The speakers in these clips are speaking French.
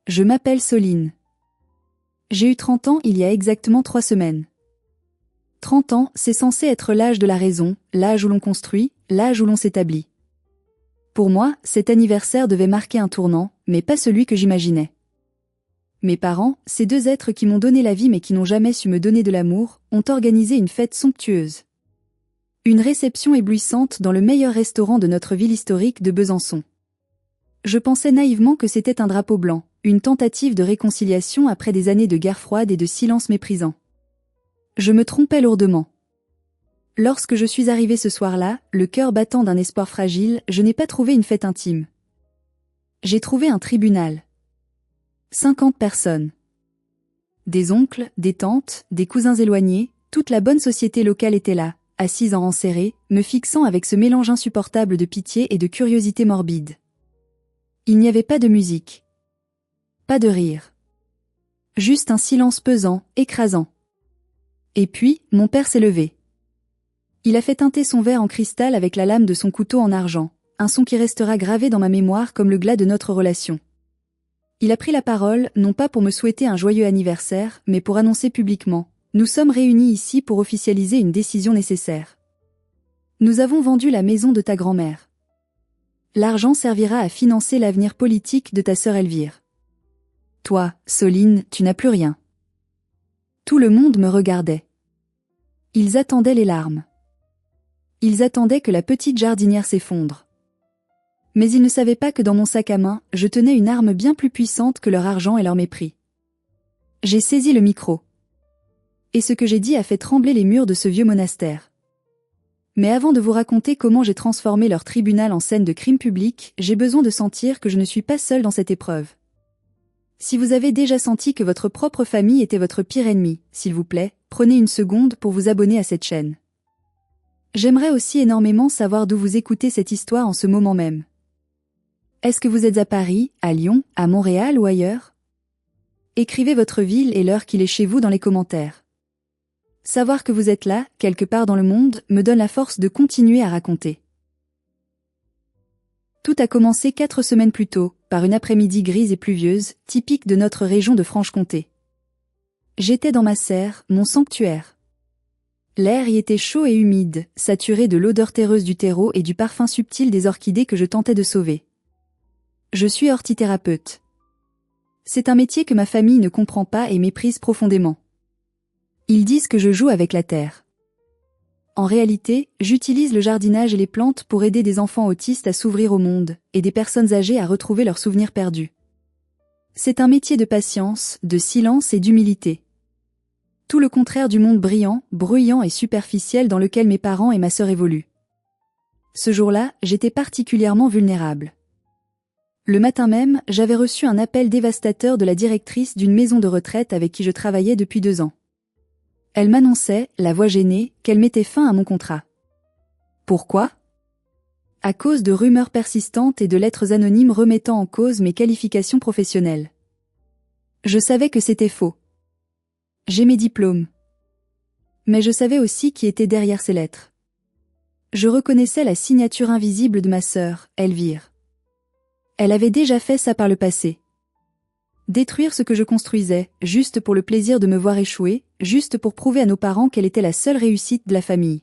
Je m'appelle Soline. J'ai eu 30 ans il y a exactement 3 semaines. 30 ans, c'est censé être l'âge de la raison, l'âge où l'on construit, l'âge où l'on s'établit. Pour moi, cet anniversaire devait marquer un tournant, mais pas celui que j'imaginais. Mes parents, ces deux êtres qui m'ont donné la vie mais qui n'ont jamais su me donner de l'amour, ont organisé une fête somptueuse. Une réception éblouissante dans le meilleur restaurant de notre ville historique de Besançon. Je pensais naïvement que c'était un drapeau blanc, une tentative de réconciliation après des années de guerre froide et de silence méprisant. Je me trompais lourdement. Lorsque je suis arrivée ce soir-là, le cœur battant d'un espoir fragile, je n'ai pas trouvé une fête intime. J'ai trouvé un tribunal. 50 personnes. Des oncles, des tantes, des cousins éloignés, toute la bonne société locale était là, assise en rang serré, me fixant avec ce mélange insupportable de pitié et de curiosité morbide. Il n'y avait pas de musique. Pas de rire. Juste un silence pesant, écrasant. Et puis, mon père s'est levé. Il a fait teinter son verre en cristal avec la lame de son couteau en argent, un son qui restera gravé dans ma mémoire comme le glas de notre relation. Il a pris la parole, non pas pour me souhaiter un joyeux anniversaire, mais pour annoncer publiquement « Nous sommes réunis ici pour officialiser une décision nécessaire. Nous avons vendu la maison de ta grand-mère. L'argent servira à financer l'avenir politique de ta sœur Elvire. Toi, Soline, tu n'as plus rien. » Tout le monde me regardait. Ils attendaient les larmes. Ils attendaient que la petite jardinière s'effondre. Mais ils ne savaient pas que dans mon sac à main, je tenais une arme bien plus puissante que leur argent et leur mépris. J'ai saisi le micro. Et ce que j'ai dit a fait trembler les murs de ce vieux monastère. Mais avant de vous raconter comment j'ai transformé leur tribunal en scène de crime public, j'ai besoin de sentir que je ne suis pas seule dans cette épreuve. Si vous avez déjà senti que votre propre famille était votre pire ennemi, s'il vous plaît, prenez une seconde pour vous abonner à cette chaîne. J'aimerais aussi énormément savoir d'où vous écoutez cette histoire en ce moment même. Est-ce que vous êtes à Paris, à Lyon, à Montréal ou ailleurs? Écrivez votre ville et l'heure qu'il est chez vous dans les commentaires. Savoir que vous êtes là, quelque part dans le monde, me donne la force de continuer à raconter. Tout a commencé 4 semaines plus tôt, par une après-midi grise et pluvieuse, typique de notre région de Franche-Comté. J'étais dans ma serre, mon sanctuaire. L'air y était chaud et humide, saturé de l'odeur terreuse du terreau et du parfum subtil des orchidées que je tentais de sauver. Je suis hortithérapeute. C'est un métier que ma famille ne comprend pas et méprise profondément. Ils disent que je joue avec la terre. En réalité, j'utilise le jardinage et les plantes pour aider des enfants autistes à s'ouvrir au monde, et des personnes âgées à retrouver leurs souvenirs perdus. C'est un métier de patience, de silence et d'humilité. Tout le contraire du monde brillant, bruyant et superficiel dans lequel mes parents et ma sœur évoluent. Ce jour-là, j'étais particulièrement vulnérable. Le matin même, j'avais reçu un appel dévastateur de la directrice d'une maison de retraite avec qui je travaillais depuis 2 ans. Elle m'annonçait, la voix gênée, qu'elle mettait fin à mon contrat. Pourquoi? À cause de rumeurs persistantes et de lettres anonymes remettant en cause mes qualifications professionnelles. Je savais que c'était faux. J'ai mes diplômes. Mais je savais aussi qui était derrière ces lettres. Je reconnaissais la signature invisible de ma sœur, Elvire. Elle avait déjà fait ça par le passé. Détruire ce que je construisais, juste pour le plaisir de me voir échouer, juste pour prouver à nos parents qu'elle était la seule réussite de la famille.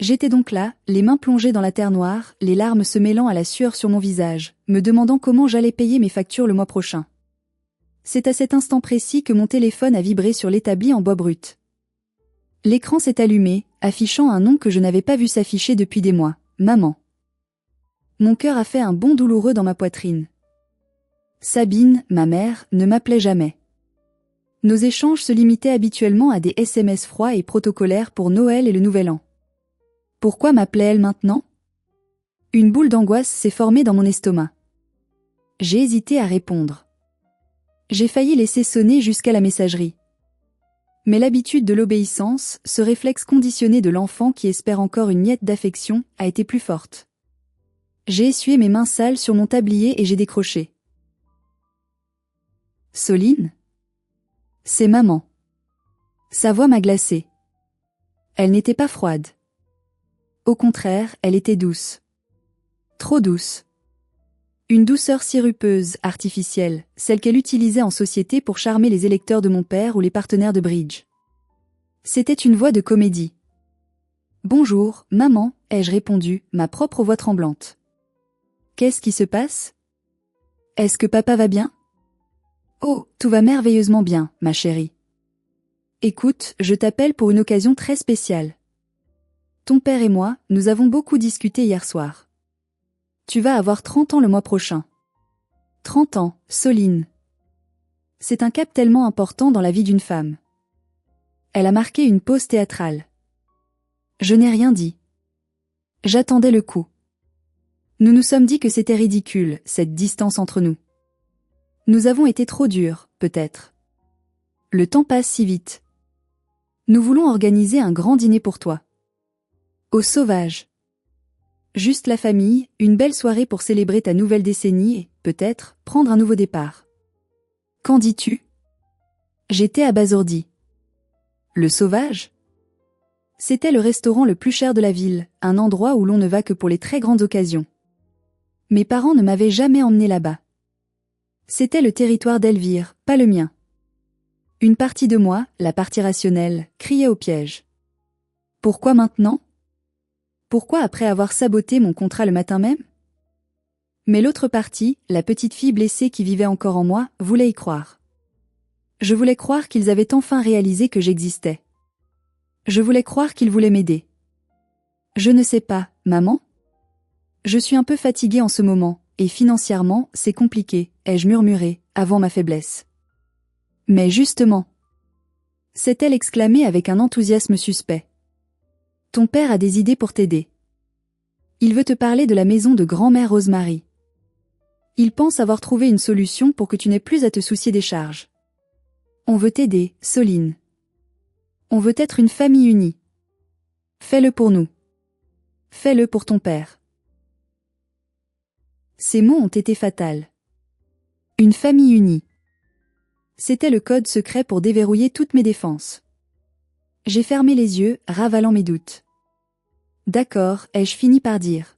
J'étais donc là, les mains plongées dans la terre noire, les larmes se mêlant à la sueur sur mon visage, me demandant comment j'allais payer mes factures le mois prochain. C'est à cet instant précis que mon téléphone a vibré sur l'établi en bois brut. L'écran s'est allumé, affichant un nom que je n'avais pas vu s'afficher depuis des mois, maman. Mon cœur a fait un bond douloureux dans ma poitrine. Sabine, ma mère, ne m'appelait jamais. Nos échanges se limitaient habituellement à des SMS froids et protocolaires pour Noël et le Nouvel An. Pourquoi m'appelait-elle maintenant? Une boule d'angoisse s'est formée dans mon estomac. J'ai hésité à répondre. J'ai failli laisser sonner jusqu'à la messagerie. Mais l'habitude de l'obéissance, ce réflexe conditionné de l'enfant qui espère encore une miette d'affection, a été plus forte. J'ai essuyé mes mains sales sur mon tablier et j'ai décroché. Soline? C'est maman. Sa voix m'a glacée. Elle n'était pas froide. Au contraire, elle était douce. Trop douce. Une douceur sirupeuse, artificielle, celle qu'elle utilisait en société pour charmer les électeurs de mon père ou les partenaires de bridge. C'était une voix de comédie. « Bonjour, maman », ai-je répondu, ma propre voix tremblante. « Qu'est-ce qui se passe ? Est-ce que papa va bien ? » « Oh, tout va merveilleusement bien, ma chérie. Écoute, je t'appelle pour une occasion très spéciale. Ton père et moi, nous avons beaucoup discuté hier soir. Tu vas avoir 30 ans le mois prochain. 30 ans, Soline. C'est un cap tellement important dans la vie d'une femme. Elle a marqué une pause théâtrale. Je n'ai rien dit. J'attendais le coup. Nous nous sommes dit que c'était ridicule, cette distance entre nous. Nous avons été trop durs, peut-être. Le temps passe si vite. Nous voulons organiser un grand dîner pour toi. Au Sauvage. Juste la famille, une belle soirée pour célébrer ta nouvelle décennie et, peut-être, prendre un nouveau départ. Qu'en dis-tu ? J'étais abasourdi. Le Sauvage ? C'était le restaurant le plus cher de la ville, un endroit où l'on ne va que pour les très grandes occasions. Mes parents ne m'avaient jamais emmené là-bas. C'était le territoire d'Elvire, pas le mien. Une partie de moi, la partie rationnelle, criait au piège. Pourquoi maintenant ? Pourquoi après avoir saboté mon contrat le matin même ? Mais l'autre partie, la petite fille blessée qui vivait encore en moi, voulait y croire. Je voulais croire qu'ils avaient enfin réalisé que j'existais. Je voulais croire qu'ils voulaient m'aider. Je ne sais pas, maman ? Je suis un peu fatiguée en ce moment, et financièrement, c'est compliqué, ai-je murmuré, avant ma faiblesse. Mais justement, s'est-elle exclamée avec un enthousiasme suspect. Ton père a des idées pour t'aider. Il veut te parler de la maison de grand-mère Rosemary. Il pense avoir trouvé une solution pour que tu n'aies plus à te soucier des charges. On veut t'aider, Soline. On veut être une famille unie. Fais-le pour nous. Fais-le pour ton père. Ces mots ont été fatals. Une famille unie. C'était le code secret pour déverrouiller toutes mes défenses. J'ai fermé les yeux, ravalant mes doutes. D'accord, ai-je fini par dire.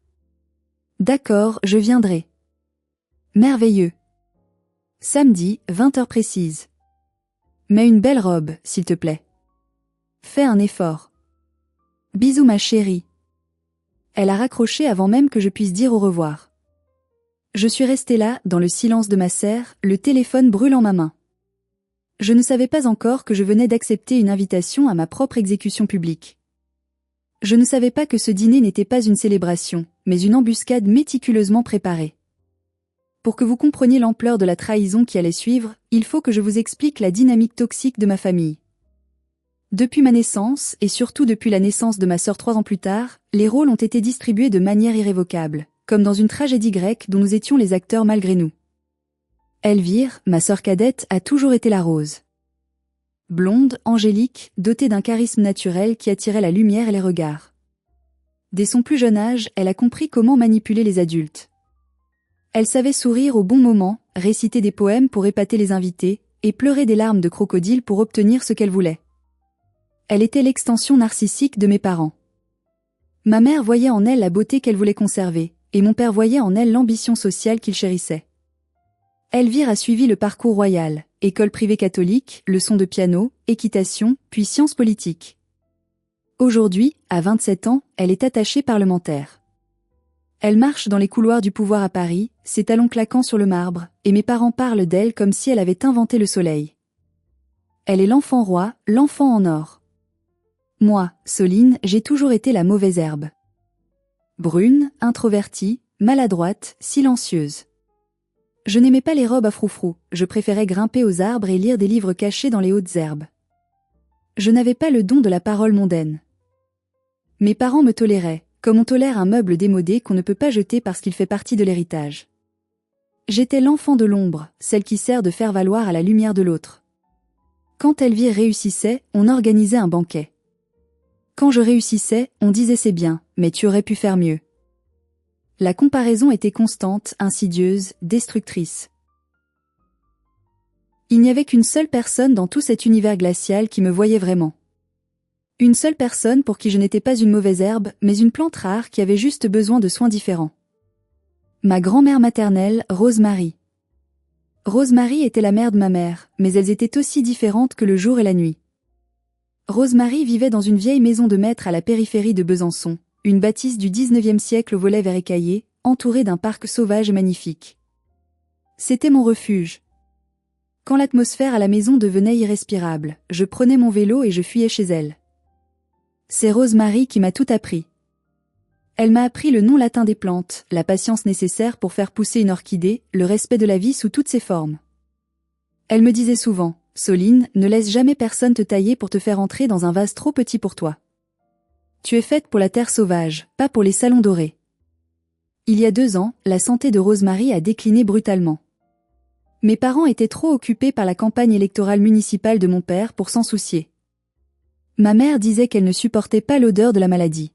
D'accord, je viendrai. Merveilleux. Samedi, 20 heures précises. Mets une belle robe, s'il te plaît. Fais un effort. Bisous ma chérie. Elle a raccroché avant même que je puisse dire au revoir. Je suis restée là, dans le silence de ma serre, le téléphone brûle en ma main. Je ne savais pas encore que je venais d'accepter une invitation à ma propre exécution publique. Je ne savais pas que ce dîner n'était pas une célébration, mais une embuscade méticuleusement préparée. Pour que vous compreniez l'ampleur de la trahison qui allait suivre, il faut que je vous explique la dynamique toxique de ma famille. Depuis ma naissance, et surtout depuis la naissance de ma sœur 3 ans plus tard, les rôles ont été distribués de manière irrévocable, comme dans une tragédie grecque dont nous étions les acteurs malgré nous. Elvire, ma sœur cadette, a toujours été la rose. Blonde, angélique, dotée d'un charisme naturel qui attirait la lumière et les regards. Dès son plus jeune âge, elle a compris comment manipuler les adultes. Elle savait sourire au bon moment, réciter des poèmes pour épater les invités, et pleurer des larmes de crocodile pour obtenir ce qu'elle voulait. Elle était l'extension narcissique de mes parents. Ma mère voyait en elle la beauté qu'elle voulait conserver, et mon père voyait en elle l'ambition sociale qu'il chérissait. Elvire a suivi le parcours royal, école privée catholique, leçons de piano, équitation, puis sciences politiques. Aujourd'hui, à 27 ans, elle est attachée parlementaire. Elle marche dans les couloirs du pouvoir à Paris, ses talons claquant sur le marbre, et mes parents parlent d'elle comme si elle avait inventé le soleil. Elle est l'enfant roi, l'enfant en or. Moi, Soline, j'ai toujours été la mauvaise herbe. Brune, introvertie, maladroite, silencieuse. Je n'aimais pas les robes à froufrou, je préférais grimper aux arbres et lire des livres cachés dans les hautes herbes. Je n'avais pas le don de la parole mondaine. Mes parents me toléraient, comme on tolère un meuble démodé qu'on ne peut pas jeter parce qu'il fait partie de l'héritage. J'étais l'enfant de l'ombre, celle qui sert de faire valoir à la lumière de l'autre. Quand Elvire réussissait, on organisait un banquet. Quand je réussissais, on disait c'est bien, mais tu aurais pu faire mieux. La comparaison était constante, insidieuse, destructrice. Il n'y avait qu'une seule personne dans tout cet univers glacial qui me voyait vraiment. Une seule personne pour qui je n'étais pas une mauvaise herbe, mais une plante rare qui avait juste besoin de soins différents. Ma grand-mère maternelle, Rosemary. Rosemary était la mère de ma mère, mais elles étaient aussi différentes que le jour et la nuit. Rosemary vivait dans une vieille maison de maître à la périphérie de Besançon, une bâtisse du 19e siècle au volet vert écaillé, entourée d'un parc sauvage et magnifique. C'était mon refuge. Quand l'atmosphère à la maison devenait irrespirable, je prenais mon vélo et je fuyais chez elle. C'est Rosemary qui m'a tout appris. Elle m'a appris le nom latin des plantes, la patience nécessaire pour faire pousser une orchidée, le respect de la vie sous toutes ses formes. Elle me disait souvent, « Soline, ne laisse jamais personne te tailler pour te faire entrer dans un vase trop petit pour toi. Tu es faite pour la terre sauvage, pas pour les salons dorés. » Il y a 2 ans, la santé de Rosemary a décliné brutalement. Mes parents étaient trop occupés par la campagne électorale municipale de mon père pour s'en soucier. Ma mère disait qu'elle ne supportait pas l'odeur de la maladie.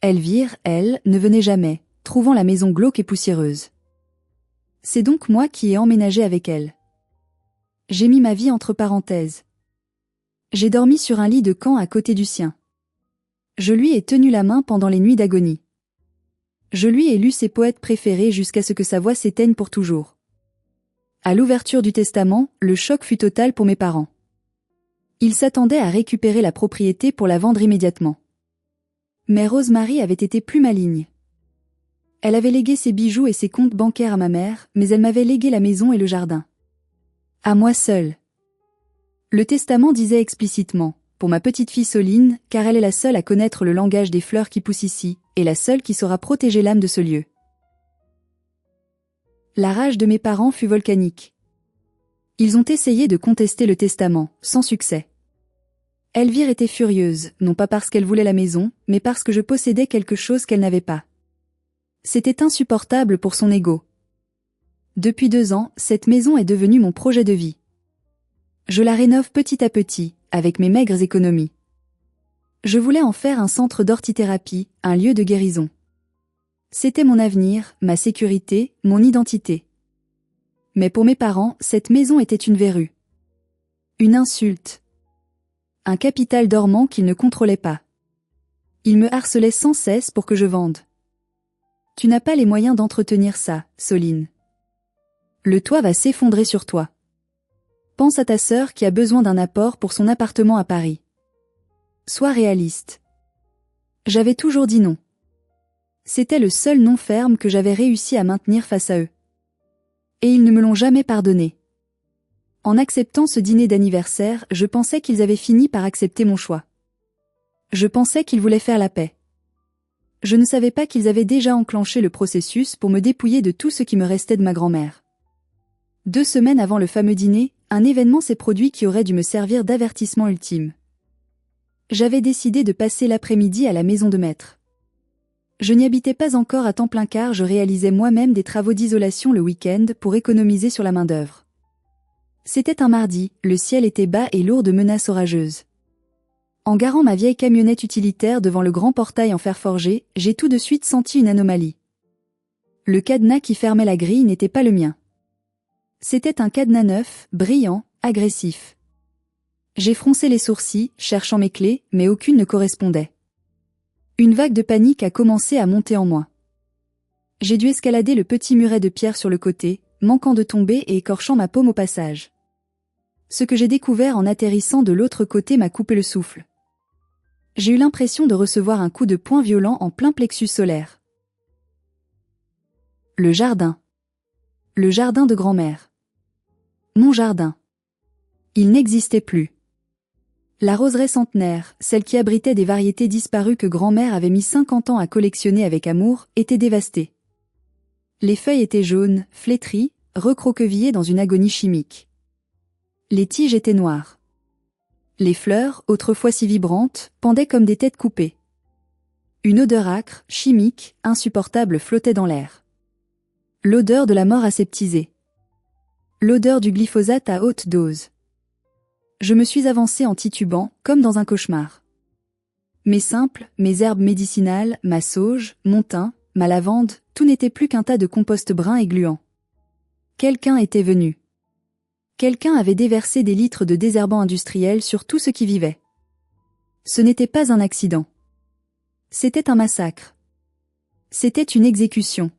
Elvire, elle, ne venait jamais, trouvant la maison glauque et poussiéreuse. C'est donc moi qui ai emménagé avec elle. J'ai mis ma vie entre parenthèses. J'ai dormi sur un lit de camp à côté du sien. Je lui ai tenu la main pendant les nuits d'agonie. Je lui ai lu ses poètes préférés jusqu'à ce que sa voix s'éteigne pour toujours. À l'ouverture du testament, le choc fut total pour mes parents. Ils s'attendaient à récupérer la propriété pour la vendre immédiatement. Mais Rosemary avait été plus maligne. Elle avait légué ses bijoux et ses comptes bancaires à ma mère, mais elle m'avait légué la maison et le jardin. À moi seule. Le testament disait explicitement, pour ma petite fille Soline, car elle est la seule à connaître le langage des fleurs qui poussent ici, et la seule qui saura protéger l'âme de ce lieu. La rage de mes parents fut volcanique. Ils ont essayé de contester le testament, sans succès. Elvire était furieuse, non pas parce qu'elle voulait la maison, mais parce que je possédais quelque chose qu'elle n'avait pas. C'était insupportable pour son ego. Depuis 2 ans, cette maison est devenue mon projet de vie. Je la rénove petit à petit, avec mes maigres économies. Je voulais en faire un centre d'orthithérapie, un lieu de guérison. C'était mon avenir, ma sécurité, mon identité. Mais pour mes parents, cette maison était une verrue. Une insulte. Un capital dormant qu'ils ne contrôlaient pas. Ils me harcelaient sans cesse pour que je vende. Tu n'as pas les moyens d'entretenir ça, Soline. Le toit va s'effondrer sur toi. Pense à ta sœur qui a besoin d'un apport pour son appartement à Paris. Sois réaliste. J'avais toujours dit non. C'était le seul non ferme que j'avais réussi à maintenir face à eux. Et ils ne me l'ont jamais pardonné. En acceptant ce dîner d'anniversaire, je pensais qu'ils avaient fini par accepter mon choix. Je pensais qu'ils voulaient faire la paix. Je ne savais pas qu'ils avaient déjà enclenché le processus pour me dépouiller de tout ce qui me restait de ma grand-mère. 2 semaines avant le fameux dîner, un événement s'est produit qui aurait dû me servir d'avertissement ultime. J'avais décidé de passer l'après-midi à la maison de maître. Je n'y habitais pas encore à temps plein car je réalisais moi-même des travaux d'isolation le week-end pour économiser sur la main-d'œuvre. C'était un mardi, le ciel était bas et lourd de menaces orageuses. En garant ma vieille camionnette utilitaire devant le grand portail en fer forgé, j'ai tout de suite senti une anomalie. Le cadenas qui fermait la grille n'était pas le mien. C'était un cadenas neuf, brillant, agressif. J'ai froncé les sourcils, cherchant mes clés, mais aucune ne correspondait. Une vague de panique a commencé à monter en moi. J'ai dû escalader le petit muret de pierre sur le côté, manquant de tomber et écorchant ma paume au passage. Ce que j'ai découvert en atterrissant de l'autre côté m'a coupé le souffle. J'ai eu l'impression de recevoir un coup de poing violent en plein plexus solaire. Le jardin. Le jardin de grand-mère. Mon jardin. Il n'existait plus. La roseraie centenaire, celle qui abritait des variétés disparues que grand-mère avait mis 50 ans à collectionner avec amour, était dévastée. Les feuilles étaient jaunes, flétries, recroquevillées dans une agonie chimique. Les tiges étaient noires. Les fleurs, autrefois si vibrantes, pendaient comme des têtes coupées. Une odeur âcre, chimique, insupportable flottait dans l'air. L'odeur de la mort aseptisée. L'odeur du glyphosate à haute dose. Je me suis avancée en titubant, comme dans un cauchemar. Mes simples, mes herbes médicinales, ma sauge, mon thym, ma lavande, tout n'était plus qu'un tas de compost brun et gluant. Quelqu'un était venu. Quelqu'un avait déversé des litres de désherbant industriel sur tout ce qui vivait. Ce n'était pas un accident. C'était un massacre. C'était une exécution.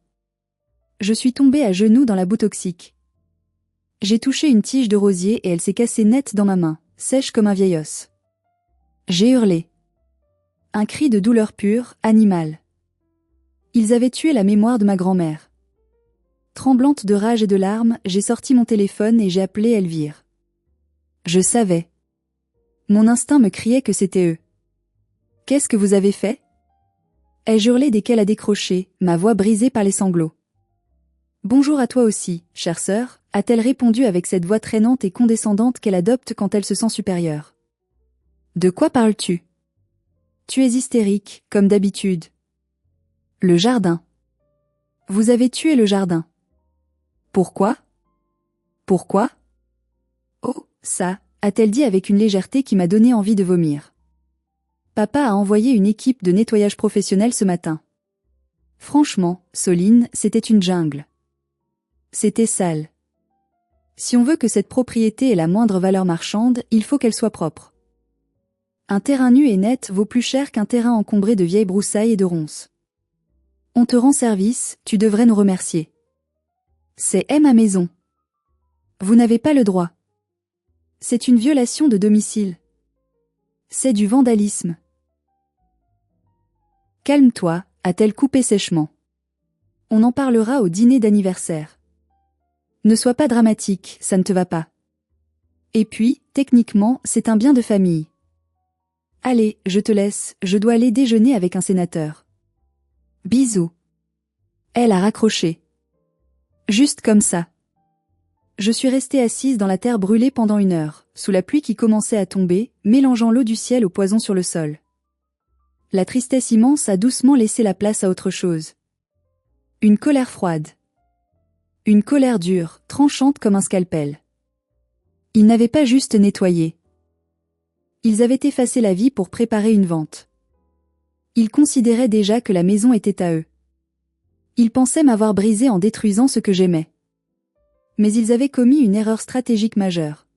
Je suis tombée à genoux dans la boue toxique. J'ai touché une tige de rosier et elle s'est cassée net dans ma main, sèche comme un vieil os. J'ai hurlé. Un cri de douleur pure, animal. Ils avaient tué la mémoire de ma grand-mère. Tremblante de rage et de larmes, j'ai sorti mon téléphone et j'ai appelé Elvire. Je savais. Mon instinct me criait que c'était eux. Qu'est-ce que vous avez fait? Ai-je hurlé dès qu'elle a décroché, ma voix brisée par les sanglots. Bonjour à toi aussi, chère sœur, a-t-elle répondu avec cette voix traînante et condescendante qu'elle adopte quand elle se sent supérieure. De quoi parles-tu? Tu es hystérique, comme d'habitude. Le jardin. Vous avez tué le jardin. Pourquoi? Pourquoi? Oh, ça, a-t-elle dit avec une légèreté qui m'a donné envie de vomir. Papa a envoyé une équipe de nettoyage professionnel ce matin. Franchement, Soline, c'était une jungle. C'était sale. Si on veut que cette propriété ait la moindre valeur marchande, il faut qu'elle soit propre. Un terrain nu et net vaut plus cher qu'un terrain encombré de vieilles broussailles et de ronces. On te rend service, tu devrais nous remercier. C'est ma maison. Vous n'avez pas le droit. C'est une violation de domicile. C'est du vandalisme. Calme-toi, a-t-elle coupé sèchement. On en parlera au dîner d'anniversaire. Ne sois pas dramatique, ça ne te va pas. Et puis, techniquement, c'est un bien de famille. Allez, je te laisse, je dois aller déjeuner avec un sénateur. Bisous. Elle a raccroché. Juste comme ça. Je suis restée assise dans la terre brûlée pendant 1 heure, sous la pluie qui commençait à tomber, mélangeant l'eau du ciel au poison sur le sol. La tristesse immense a doucement laissé la place à autre chose. Une colère froide. Une colère dure, tranchante comme un scalpel. Ils n'avaient pas juste nettoyé. Ils avaient effacé la vie pour préparer une vente. Ils considéraient déjà que la maison était à eux. Ils pensaient m'avoir brisé en détruisant ce que j'aimais. Mais ils avaient commis une erreur stratégique majeure.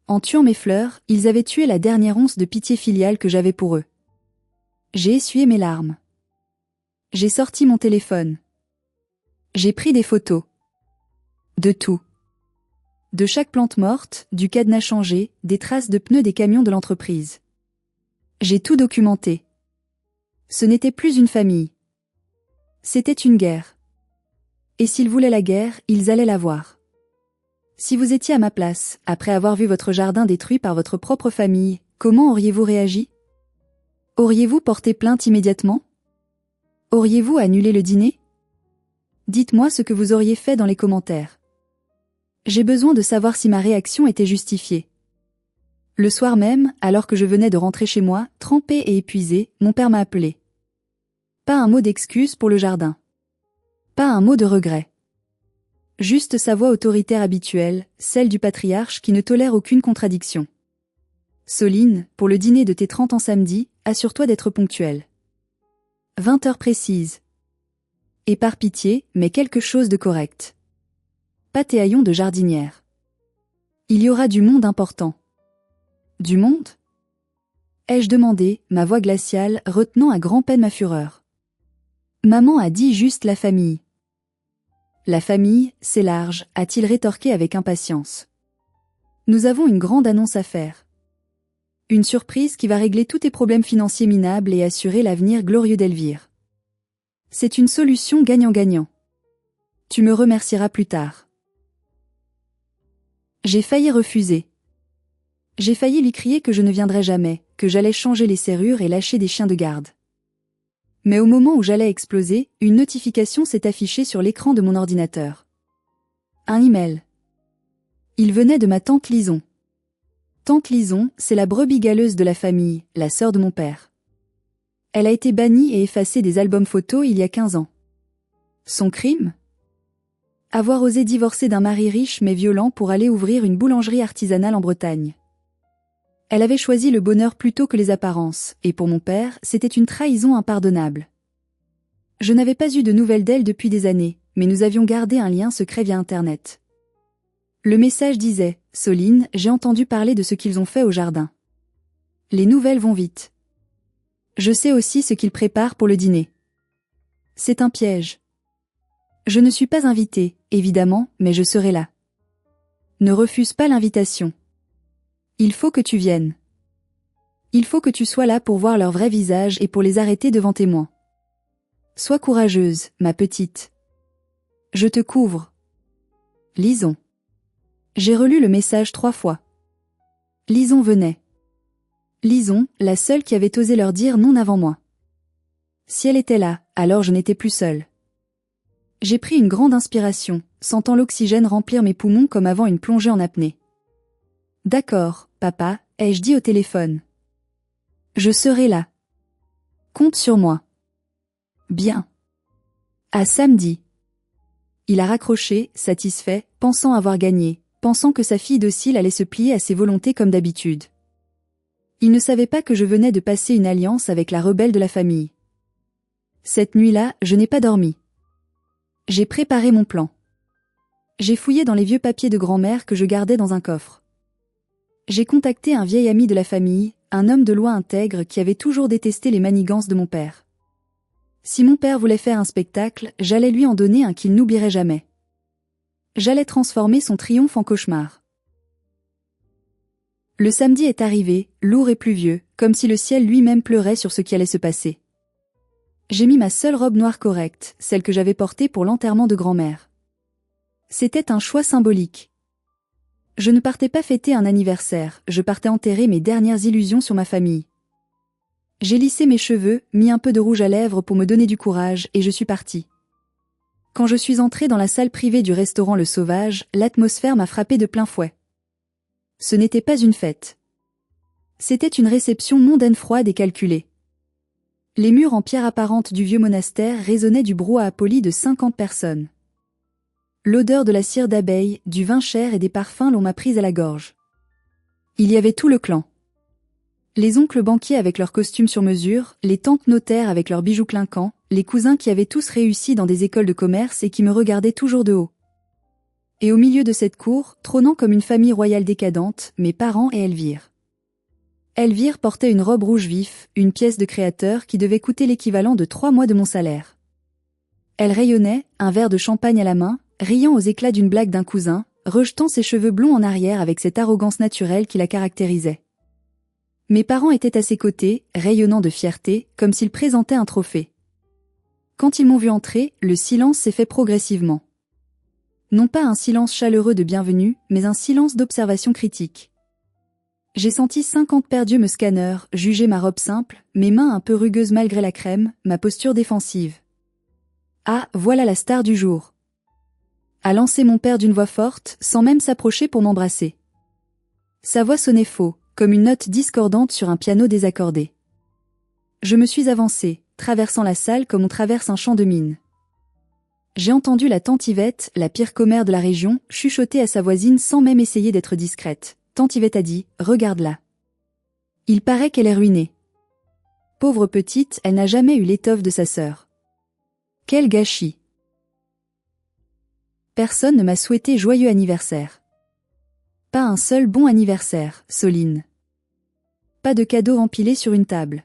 En tuant mes fleurs, ils avaient tué la dernière once de pitié filiale que j'avais pour eux. J'ai essuyé mes larmes. J'ai sorti mon téléphone. J'ai pris des photos. De tout. De chaque plante morte, du cadenas changé, des traces de pneus des camions de l'entreprise. J'ai tout documenté. Ce n'était plus une famille. C'était une guerre. Et s'ils voulaient la guerre, ils allaient la voir. Si vous étiez à ma place, après avoir vu votre jardin détruit par votre propre famille, comment auriez-vous réagi? Auriez-vous porté plainte immédiatement? Auriez-vous annulé le dîner? Dites-moi ce que vous auriez fait dans les commentaires. J'ai besoin de savoir si ma réaction était justifiée. Le soir même, alors que je venais de rentrer chez moi, trempée et épuisée, mon père m'a appelé. Pas un mot d'excuse pour le jardin. Pas un mot de regret. Juste sa voix autoritaire habituelle, celle du patriarche qui ne tolère aucune contradiction. Soline, pour le dîner de tes 30 ans samedi, assure-toi d'être ponctuelle. 20 heures précises. Et par pitié, mais quelque chose de correct. Pas tes haillons de jardinière. Il y aura du monde important. Du monde? Ai-je demandé, ma voix glaciale, retenant à grand-peine ma fureur. Maman a dit juste la famille. La famille, c'est large, a-t-il rétorqué avec impatience. Nous avons une grande annonce à faire. Une surprise qui va régler tous tes problèmes financiers minables et assurer l'avenir glorieux d'Elvire. C'est une solution gagnant-gagnant. Tu me remercieras plus tard. J'ai failli refuser. J'ai failli lui crier que je ne viendrais jamais, que j'allais changer les serrures et lâcher des chiens de garde. Mais au moment où j'allais exploser, une notification s'est affichée sur l'écran de mon ordinateur. Un email. Il venait de ma tante Lison. Tante Lison, c'est la brebis galeuse de la famille, la sœur de mon père. Elle a été bannie et effacée des albums photos il y a 15 ans. Son crime? Avoir osé divorcer d'un mari riche mais violent pour aller ouvrir une boulangerie artisanale en Bretagne. Elle avait choisi le bonheur plutôt que les apparences, et pour mon père, c'était une trahison impardonnable. Je n'avais pas eu de nouvelles d'elle depuis des années, mais nous avions gardé un lien secret via Internet. Le message disait « Soline, j'ai entendu parler de ce qu'ils ont fait au jardin. Les nouvelles vont vite. Je sais aussi ce qu'ils préparent pour le dîner. C'est un piège. Je ne suis pas invitée, évidemment, mais je serai là. Ne refuse pas l'invitation. Il faut que tu viennes. Il faut que tu sois là pour voir leur vrai visage et pour les arrêter devant témoins. Sois courageuse, ma petite. Je te couvre. Lison. J'ai relu le message 3 fois. Lison venait. Lison, la seule qui avait osé leur dire non avant moi. Si elle était là, alors je n'étais plus seule. J'ai pris une grande inspiration, sentant l'oxygène remplir mes poumons comme avant une plongée en apnée. D'accord, papa, ai-je dit au téléphone. Je serai là. Compte sur moi. Bien. À samedi. Il a raccroché, satisfait, pensant avoir gagné, pensant que sa fille docile allait se plier à ses volontés comme d'habitude. Il ne savait pas que je venais de passer une alliance avec la rebelle de la famille. Cette nuit-là, je n'ai pas dormi. J'ai préparé mon plan. J'ai fouillé dans les vieux papiers de grand-mère que je gardais dans un coffre. J'ai contacté un vieil ami de la famille, un homme de loi intègre qui avait toujours détesté les manigances de mon père. Si mon père voulait faire un spectacle, j'allais lui en donner un qu'il n'oublierait jamais. J'allais transformer son triomphe en cauchemar. Le samedi est arrivé, lourd et pluvieux, comme si le ciel lui-même pleurait sur ce qui allait se passer. J'ai mis ma seule robe noire correcte, celle que j'avais portée pour l'enterrement de grand-mère. C'était un choix symbolique. Je ne partais pas fêter un anniversaire, je partais enterrer mes dernières illusions sur ma famille. J'ai lissé mes cheveux, mis un peu de rouge à lèvres pour me donner du courage, et je suis partie. Quand je suis entrée dans la salle privée du restaurant Le Sauvage, l'atmosphère m'a frappée de plein fouet. Ce n'était pas une fête. C'était une réception mondaine froide et calculée. Les murs en pierre apparente du vieux monastère résonnaient du brouhaha poli de 50 personnes. L'odeur de la cire d'abeille, du vin cher et des parfums l'on m'a prise à la gorge. Il y avait tout le clan. Les oncles banquiers avec leurs costumes sur mesure, les tantes notaires avec leurs bijoux clinquants, les cousins qui avaient tous réussi dans des écoles de commerce et qui me regardaient toujours de haut. Et au milieu de cette cour, trônant comme une famille royale décadente, mes parents et Elvire. Elvire portait une robe rouge vif, une pièce de créateur qui devait coûter l'équivalent de 3 mois de mon salaire. Elle rayonnait, un verre de champagne à la main, riant aux éclats d'une blague d'un cousin, rejetant ses cheveux blonds en arrière avec cette arrogance naturelle qui la caractérisait. Mes parents étaient à ses côtés, rayonnant de fierté, comme s'ils présentaient un trophée. Quand ils m'ont vu entrer, le silence s'est fait progressivement. Non pas un silence chaleureux de bienvenue, mais un silence d'observation critique. J'ai senti 50 paires d'yeux me scanner, juger ma robe simple, mes mains un peu rugueuses malgré la crème, ma posture défensive. Ah, voilà la star du jour. A lancé mon père d'une voix forte, sans même s'approcher pour m'embrasser. Sa voix sonnait faux, comme une note discordante sur un piano désaccordé. Je me suis avancée, traversant la salle comme on traverse un champ de mine. J'ai entendu la tante Yvette, la pire commère de la région, chuchoter à sa voisine sans même essayer d'être discrète. Tante Yvette a dit, « Regarde-la. Il paraît qu'elle est ruinée. Pauvre petite, elle n'a jamais eu l'étoffe de sa sœur. Quel gâchis. » Personne ne m'a souhaité joyeux anniversaire. Pas un seul bon anniversaire, Soline. Pas de cadeaux empilés sur une table.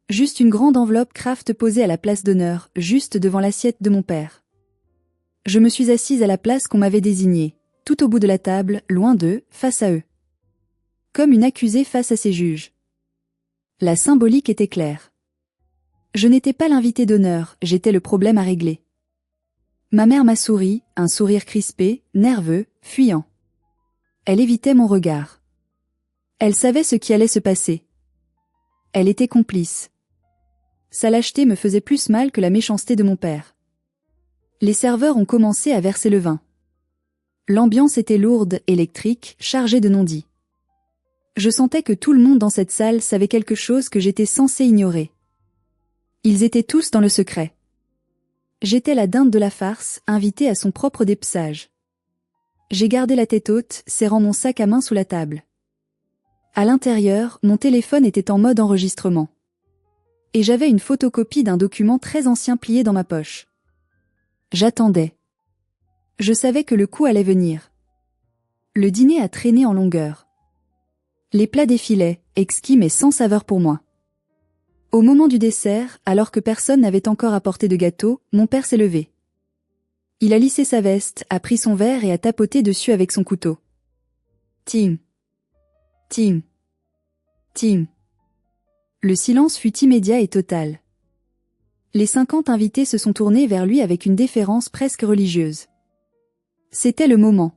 Juste une grande enveloppe Kraft posée à la place d'honneur, juste devant l'assiette de mon père. Je me suis assise à la place qu'on m'avait désignée, tout au bout de la table, loin d'eux, face à eux. Comme une accusée face à ses juges. La symbolique était claire. Je n'étais pas l'invité d'honneur, j'étais le problème à régler. Ma mère m'a souri, un sourire crispé, nerveux, fuyant. Elle évitait mon regard. Elle savait ce qui allait se passer. Elle était complice. Sa lâcheté me faisait plus mal que la méchanceté de mon père. Les serveurs ont commencé à verser le vin. L'ambiance était lourde, électrique, chargée de non-dits. Je sentais que tout le monde dans cette salle savait quelque chose que j'étais censée ignorer. Ils étaient tous dans le secret. J'étais la dinde de la farce, invitée à son propre dépeçage. J'ai gardé la tête haute, serrant mon sac à main sous la table. À l'intérieur, mon téléphone était en mode enregistrement. Et j'avais une photocopie d'un document très ancien plié dans ma poche. J'attendais. Je savais que le coup allait venir. Le dîner a traîné en longueur. Les plats défilaient, exquis mais sans saveur pour moi. Au moment du dessert, alors que personne n'avait encore apporté de gâteau, mon père s'est levé. Il a lissé sa veste, a pris son verre et a tapoté dessus avec son couteau. Tim. Tim. Tim. Le silence fut immédiat et total. Les 50 invités se sont tournés vers lui avec une déférence presque religieuse. C'était le moment.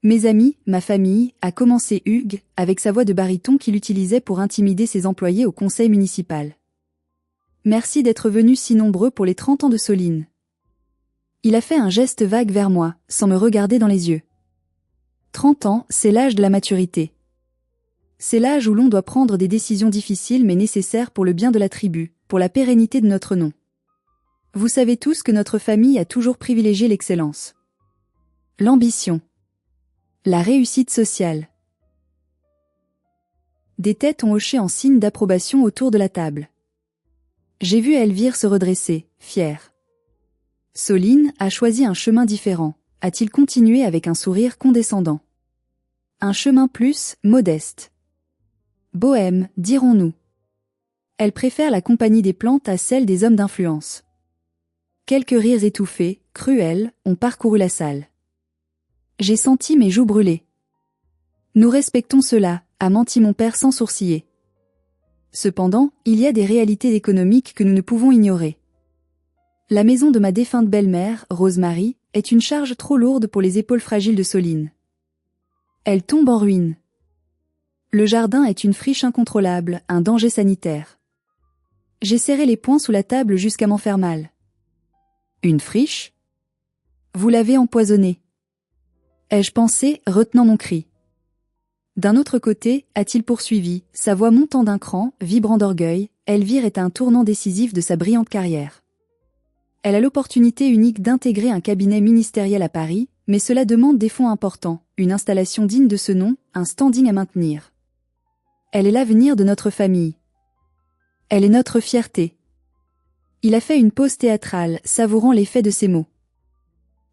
Mes amis, ma famille, a commencé Hugues, avec sa voix de baryton qu'il utilisait pour intimider ses employés au conseil municipal. Merci d'être venus si nombreux pour les 30 ans de Soline. Il a fait un geste vague vers moi, sans me regarder dans les yeux. 30 ans, c'est l'âge de la maturité. C'est l'âge où l'on doit prendre des décisions difficiles mais nécessaires pour le bien de la tribu, pour la pérennité de notre nom. Vous savez tous que notre famille a toujours privilégié l'excellence. L'ambition. La réussite sociale. Des têtes ont hoché en signe d'approbation autour de la table. J'ai vu Elvire se redresser, fière. Soline a choisi un chemin différent, a-t-il continué avec un sourire condescendant. Un chemin plus modeste. Bohème, dirons-nous. Elle préfère la compagnie des plantes à celle des hommes d'influence. Quelques rires étouffés, cruels, ont parcouru la salle. J'ai senti mes joues brûler. Nous respectons cela, a menti mon père sans sourciller. Cependant, il y a des réalités économiques que nous ne pouvons ignorer. La maison de ma défunte belle-mère, Rosemary, est une charge trop lourde pour les épaules fragiles de Soline. Elle tombe en ruine. Le jardin est une friche incontrôlable, un danger sanitaire. J'ai serré les poings sous la table jusqu'à m'en faire mal. Une friche ? Vous l'avez empoisonnée. Ai-je pensé, retenant mon cri. D'un autre côté, a-t-il poursuivi, sa voix montant d'un cran, vibrant d'orgueil, Elvire est à un tournant décisif de sa brillante carrière. Elle a l'opportunité unique d'intégrer un cabinet ministériel à Paris, mais cela demande des fonds importants, une installation digne de ce nom, un standing à maintenir. Elle est l'avenir de notre famille. Elle est notre fierté. Il a fait une pause théâtrale, savourant l'effet de ses mots.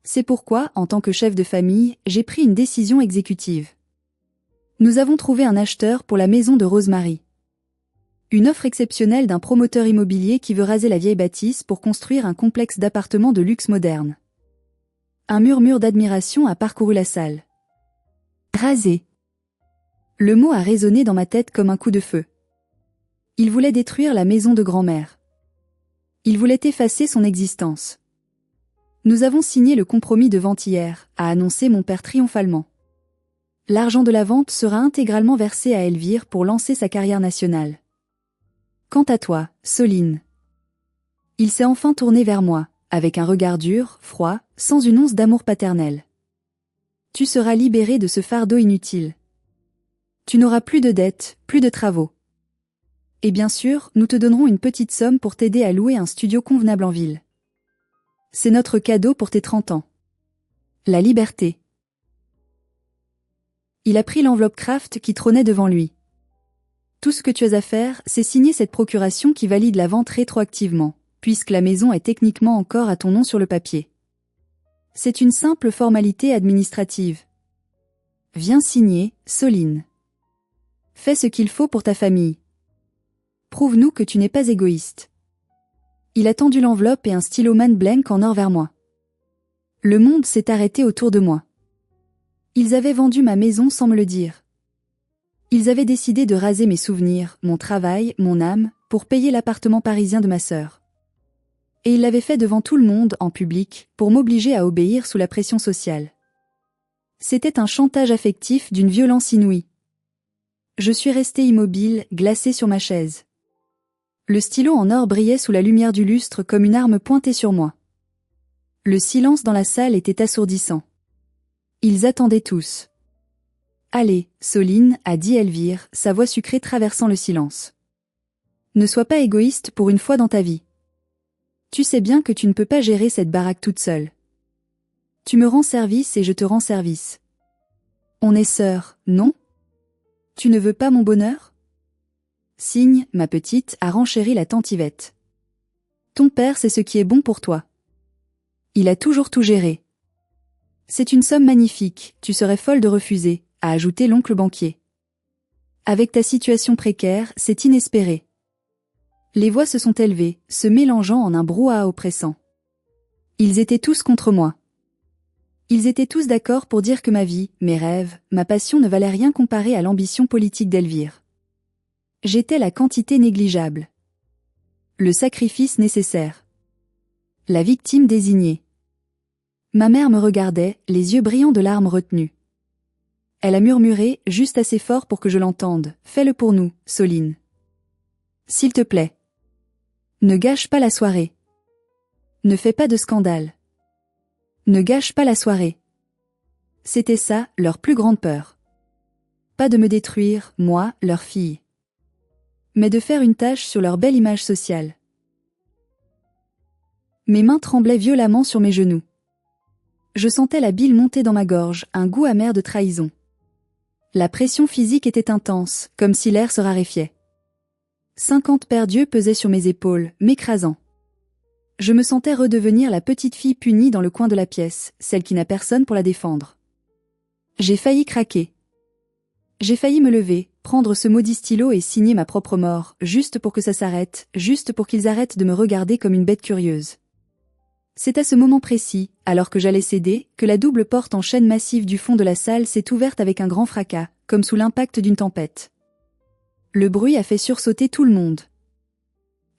C'est pourquoi, en tant que chef de famille, j'ai pris une décision exécutive. Nous avons trouvé un acheteur pour la maison de Rosemary. Une offre exceptionnelle d'un promoteur immobilier qui veut raser la vieille bâtisse pour construire un complexe d'appartements de luxe moderne. Un murmure d'admiration a parcouru la salle. Raser. Le mot a résonné dans ma tête comme un coup de feu. Il voulait détruire la maison de grand-mère. Il voulait effacer son existence. Nous avons signé le compromis de vente hier, a annoncé mon père triomphalement. L'argent de la vente sera intégralement versé à Elvire pour lancer sa carrière nationale. Quant à toi, Soline. Il s'est enfin tourné vers moi, avec un regard dur, froid, sans une once d'amour paternel. Tu seras libérée de ce fardeau inutile. Tu n'auras plus de dettes, plus de travaux. Et bien sûr, nous te donnerons une petite somme pour t'aider à louer un studio convenable en ville. C'est notre cadeau pour tes 30 ans. La liberté. Il a pris l'enveloppe Kraft qui trônait devant lui. Tout ce que tu as à faire, c'est signer cette procuration qui valide la vente rétroactivement, puisque la maison est techniquement encore à ton nom sur le papier. C'est une simple formalité administrative. Viens signer, Soline. Fais ce qu'il faut pour ta famille. Prouve-nous que tu n'es pas égoïste. Il a tendu l'enveloppe et un stylo Man Blank en or vers moi. Le monde s'est arrêté autour de moi. Ils avaient vendu ma maison sans me le dire. Ils avaient décidé de raser mes souvenirs, mon travail, mon âme, pour payer l'appartement parisien de ma sœur. Et ils l'avaient fait devant tout le monde, en public, pour m'obliger à obéir sous la pression sociale. C'était un chantage affectif d'une violence inouïe. Je suis resté immobile, glacé sur ma chaise. Le stylo en or brillait sous la lumière du lustre comme une arme pointée sur moi. Le silence dans la salle était assourdissant. Ils attendaient tous. Allez, Soline, a dit Elvire, sa voix sucrée traversant le silence. Ne sois pas égoïste pour une fois dans ta vie. Tu sais bien que tu ne peux pas gérer cette baraque toute seule. Tu me rends service et je te rends service. On est sœurs, non ? Tu ne veux pas mon bonheur ? Signe, ma petite, a renchéri la tante Yvette. Ton père sait ce qui est bon pour toi. Il a toujours tout géré. C'est une somme magnifique, tu serais folle de refuser, a ajouté l'oncle banquier. Avec ta situation précaire, c'est inespéré. Les voix se sont élevées, se mélangeant en un brouhaha oppressant. Ils étaient tous contre moi. Ils étaient tous d'accord pour dire que ma vie, mes rêves, ma passion ne valaient rien comparé à l'ambition politique d'Elvire. J'étais la quantité négligeable. Le sacrifice nécessaire. La victime désignée. Ma mère me regardait, les yeux brillants de larmes retenues. Elle a murmuré, juste assez fort pour que je l'entende, « Fais-le pour nous, Soline. S'il te plaît. Ne gâche pas la soirée. Ne fais pas de scandale. Ne gâche pas la soirée. » C'était ça, leur plus grande peur. Pas de me détruire, moi, leur fille. Mais de faire une tache sur leur belle image sociale. Mes mains tremblaient violemment sur mes genoux. Je sentais la bile monter dans ma gorge, un goût amer de trahison. La pression physique était intense, comme si l'air se raréfiait. 50 paires d'yeux pesaient sur mes épaules, m'écrasant. Je me sentais redevenir la petite fille punie dans le coin de la pièce, celle qui n'a personne pour la défendre. J'ai failli craquer. J'ai failli me lever, prendre ce maudit stylo et signer ma propre mort, juste pour que ça s'arrête, juste pour qu'ils arrêtent de me regarder comme une bête curieuse. C'est à ce moment précis, alors que j'allais céder, que la double porte en chaîne massive du fond de la salle s'est ouverte avec un grand fracas, comme sous l'impact d'une tempête. Le bruit a fait sursauter tout le monde.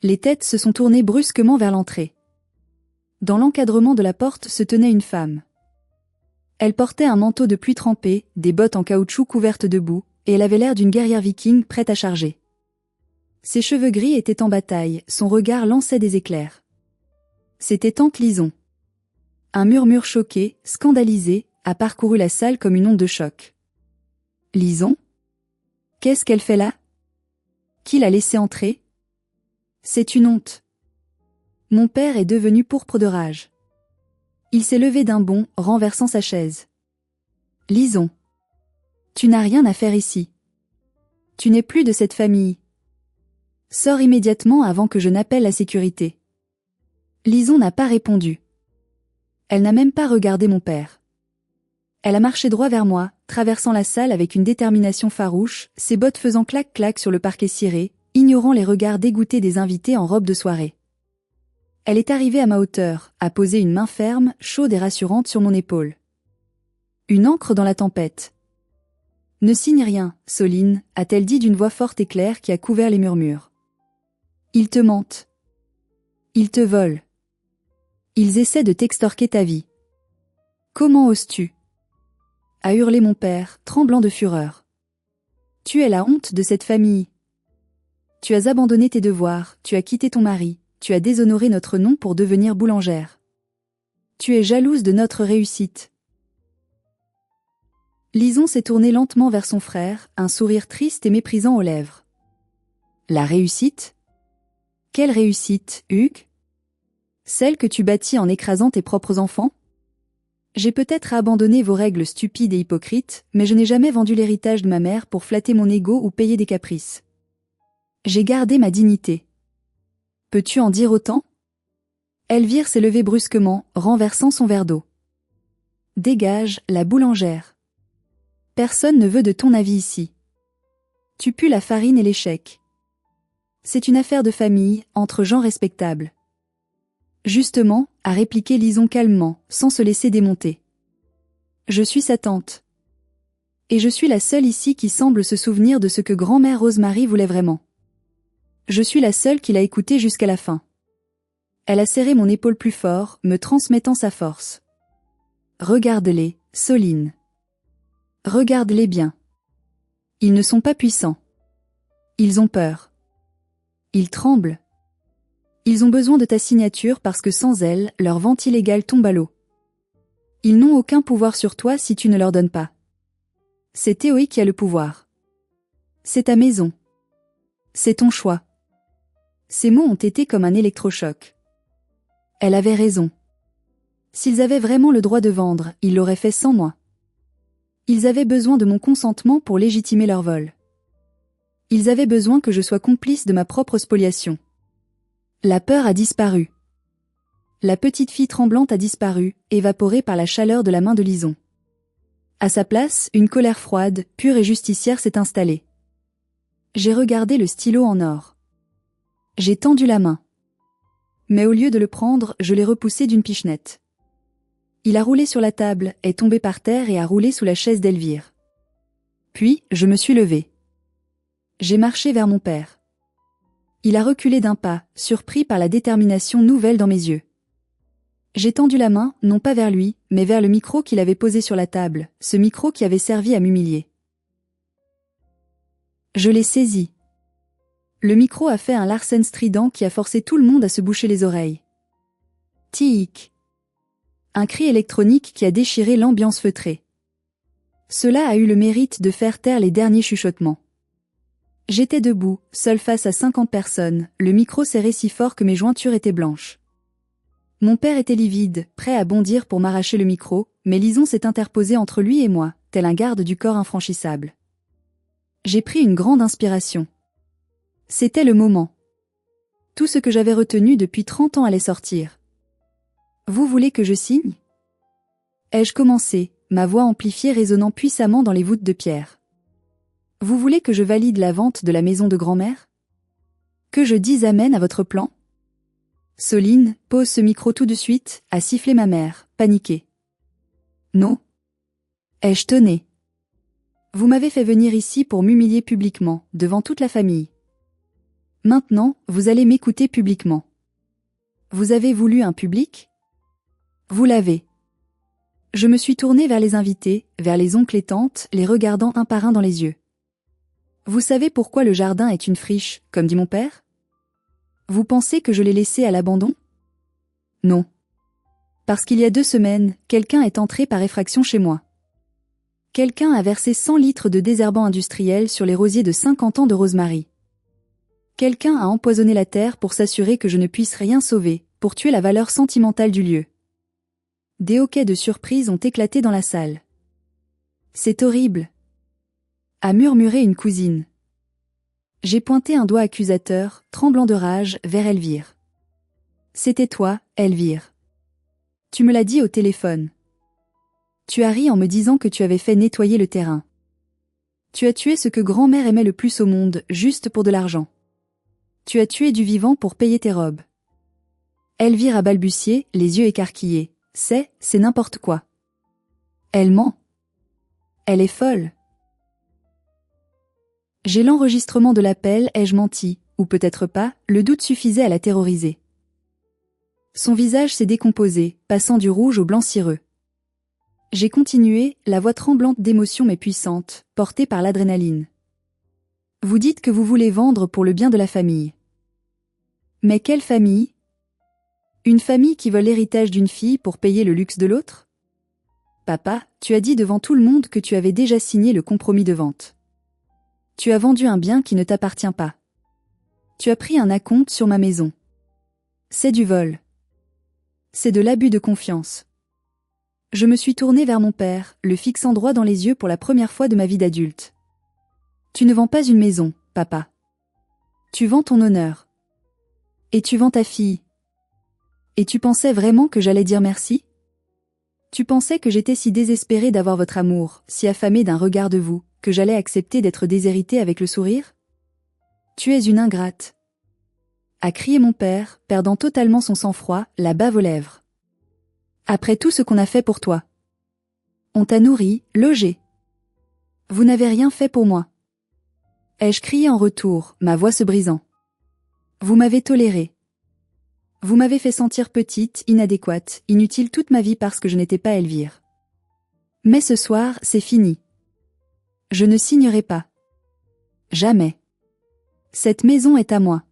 Les têtes se sont tournées brusquement vers l'entrée. Dans l'encadrement de la porte se tenait une femme. Elle portait un manteau de pluie trempé, des bottes en caoutchouc couvertes de boue, et elle avait l'air d'une guerrière viking prête à charger. Ses cheveux gris étaient en bataille, son regard lançait des éclairs. C'était tante Lison. Un murmure choqué, scandalisé, a parcouru la salle comme une onde de choc. Lison ? Qu'est-ce qu'elle fait là ? Qui l'a laissée entrer ? C'est une honte. Mon père est devenu pourpre de rage. Il s'est levé d'un bond, renversant sa chaise. Lison. Tu n'as rien à faire ici. Tu n'es plus de cette famille. Sors immédiatement avant que je n'appelle la sécurité. Lison n'a pas répondu. Elle n'a même pas regardé mon père. Elle a marché droit vers moi, traversant la salle avec une détermination farouche, ses bottes faisant clac-clac sur le parquet ciré, ignorant les regards dégoûtés des invités en robe de soirée. Elle est arrivée à ma hauteur, a posé une main ferme, chaude et rassurante sur mon épaule. Une ancre dans la tempête. Ne signe rien, Soline, a-t-elle dit d'une voix forte et claire qui a couvert les murmures. Ils te mentent. Ils te volent. Ils essaient de t'extorquer ta vie. Comment oses-tu ? A hurlé mon père, tremblant de fureur. Tu es la honte de cette famille. Tu as abandonné tes devoirs, tu as quitté ton mari, tu as déshonoré notre nom pour devenir boulangère. Tu es jalouse de notre réussite. Lison s'est tournée lentement vers son frère, un sourire triste et méprisant aux lèvres. La réussite ? Quelle réussite, Hugues ? Celle que tu bâtis en écrasant tes propres enfants ? J'ai peut-être abandonné vos règles stupides et hypocrites, mais je n'ai jamais vendu l'héritage de ma mère pour flatter mon ego ou payer des caprices. J'ai gardé ma dignité. Peux-tu en dire autant ? Elvire s'est levée brusquement, renversant son verre d'eau. Dégage, la boulangère. Personne ne veut de ton avis ici. Tu pues la farine et l'échec. C'est une affaire de famille, entre gens respectables. Justement, a répliqué Lison calmement, sans se laisser démonter. Je suis sa tante. Et je suis la seule ici qui semble se souvenir de ce que grand-mère Rosemary voulait vraiment. Je suis la seule qui l'a écouté jusqu'à la fin. Elle a serré mon épaule plus fort, me transmettant sa force. Regarde-les, Soline. Regarde-les bien. Ils ne sont pas puissants. Ils ont peur. Ils tremblent. Ils ont besoin de ta signature parce que sans elle, leur vente illégale tombe à l'eau. Ils n'ont aucun pouvoir sur toi si tu ne leur donnes pas. C'est Théoï qui a le pouvoir. C'est ta maison. C'est ton choix. Ces mots ont été comme un électrochoc. Elle avait raison. S'ils avaient vraiment le droit de vendre, ils l'auraient fait sans moi. Ils avaient besoin de mon consentement pour légitimer leur vol. Ils avaient besoin que je sois complice de ma propre spoliation. La peur a disparu. La petite fille tremblante a disparu, évaporée par la chaleur de la main de Lison. À sa place, une colère froide, pure et justicière s'est installée. J'ai regardé le stylo en or. J'ai tendu la main. mais au lieu de le prendre, je l'ai repoussé d'une pichenette. Il a roulé sur la table, est tombé par terre et a roulé sous la chaise d'Elvire. Puis, je me suis levée. J'ai marché vers mon père. Il a reculé d'un pas, surpris par la détermination nouvelle dans mes yeux. J'ai tendu la main, non pas vers lui, mais vers le micro qu'il avait posé sur la table, ce micro qui avait servi à m'humilier. Je l'ai saisi. Le micro a fait un Larsen strident qui a forcé tout le monde à se boucher les oreilles. Tic. Un cri électronique qui a déchiré l'ambiance feutrée. Cela a eu le mérite de faire taire les derniers chuchotements. J'étais debout, seul face à 50 personnes, le micro serré si fort que mes jointures étaient blanches. Mon père était livide, prêt à bondir pour m'arracher le micro, mais Lison s'est interposée entre lui et moi, tel un garde du corps infranchissable. J'ai pris une grande inspiration. C'était le moment. Tout ce que j'avais retenu depuis 30 ans allait sortir. Vous voulez que je signe ? Ai-je commencé, ma voix amplifiée résonnant puissamment dans les voûtes de pierre. Vous voulez que je valide la vente de la maison de grand-mère ? Que je dise amen à votre plan ? Soline, pose ce micro tout de suite, a sifflé ma mère, paniquée. Non. Ai-je tonné ? Vous m'avez fait venir ici pour m'humilier publiquement, devant toute la famille. Maintenant, vous allez m'écouter publiquement. Vous avez voulu un public ? Vous l'avez. Je me suis tournée vers les invités, vers les oncles et tantes, les regardant un par un dans les yeux. Vous savez pourquoi le jardin est une friche, comme dit mon père ? Vous pensez que je l'ai laissé à l'abandon ? Non. Parce qu'il y a 2 semaines, quelqu'un est entré par effraction chez moi. Quelqu'un a versé 100 litres de désherbant industriel sur les rosiers de 50 ans de Rosemary. Quelqu'un a empoisonné la terre pour s'assurer que je ne puisse rien sauver, pour tuer la valeur sentimentale du lieu. Des hoquets de surprise ont éclaté dans la salle. C'est horrible, a murmuré une cousine. J'ai pointé un doigt accusateur, tremblant de rage, vers Elvire. C'était toi, Elvire. Tu me l'as dit au téléphone. Tu as ri en me disant que tu avais fait nettoyer le terrain. Tu as tué ce que grand-mère aimait le plus au monde, juste pour de l'argent. Tu as tué du vivant pour payer tes robes. Elvire a balbutié, les yeux écarquillés. C'est n'importe quoi. Elle ment. Elle est folle. J'ai l'enregistrement de l'appel, ai-je menti, ou peut-être pas, le doute suffisait à la terroriser. Son visage s'est décomposé, passant du rouge au blanc cireux. J'ai continué, la voix tremblante d'émotion mais puissante, portée par l'adrénaline. Vous dites que vous voulez vendre pour le bien de la famille. Mais quelle famille ? Une famille qui vole l'héritage d'une fille pour payer le luxe de l'autre ? Papa, tu as dit devant tout le monde que tu avais déjà signé le compromis de vente. Tu as vendu un bien qui ne t'appartient pas. Tu as pris un acompte sur ma maison. C'est du vol. C'est de l'abus de confiance. Je me suis tournée vers mon père, le fixant droit dans les yeux pour la première fois de ma vie d'adulte. Tu ne vends pas une maison, papa. Tu vends ton honneur. Et tu vends ta fille. Et tu pensais vraiment que j'allais dire merci ? Tu pensais que j'étais si désespérée d'avoir votre amour, si affamée d'un regard de vous, que j'allais accepter d'être déshéritée avec le sourire ? Tu es une ingrate. A crié mon père, perdant totalement son sang-froid, la bave aux lèvres. Après tout ce qu'on a fait pour toi. On t'a nourri, logé. Vous n'avez rien fait pour moi. Ai-je crié en retour, ma voix se brisant. Vous m'avez toléré. Vous m'avez fait sentir petite, inadéquate, inutile toute ma vie parce que je n'étais pas Elvire. Mais ce soir, c'est fini. Je ne signerai pas. Jamais. Cette maison est à moi.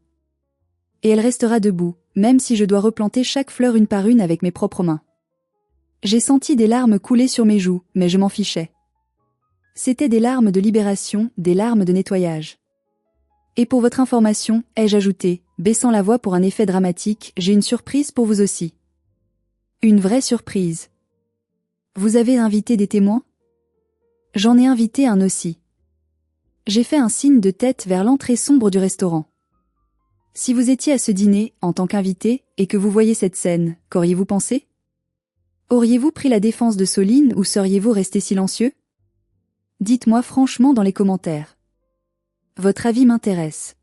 Et elle restera debout, même si je dois replanter chaque fleur une par une avec mes propres mains. J'ai senti des larmes couler sur mes joues, mais je m'en fichais. C'étaient des larmes de libération, des larmes de nettoyage. Et pour votre information, ai-je ajouté, baissant la voix pour un effet dramatique, j'ai une surprise pour vous aussi. Une vraie surprise. Vous avez invité des témoins ? J'en ai invité un aussi. J'ai fait un signe de tête vers l'entrée sombre du restaurant. Si vous étiez à ce dîner, en tant qu'invité, et que vous voyez cette scène, qu'auriez-vous pensé ? Auriez-vous pris la défense de Soline ou seriez-vous resté silencieux ? Dites-moi franchement dans les commentaires. Votre avis m'intéresse.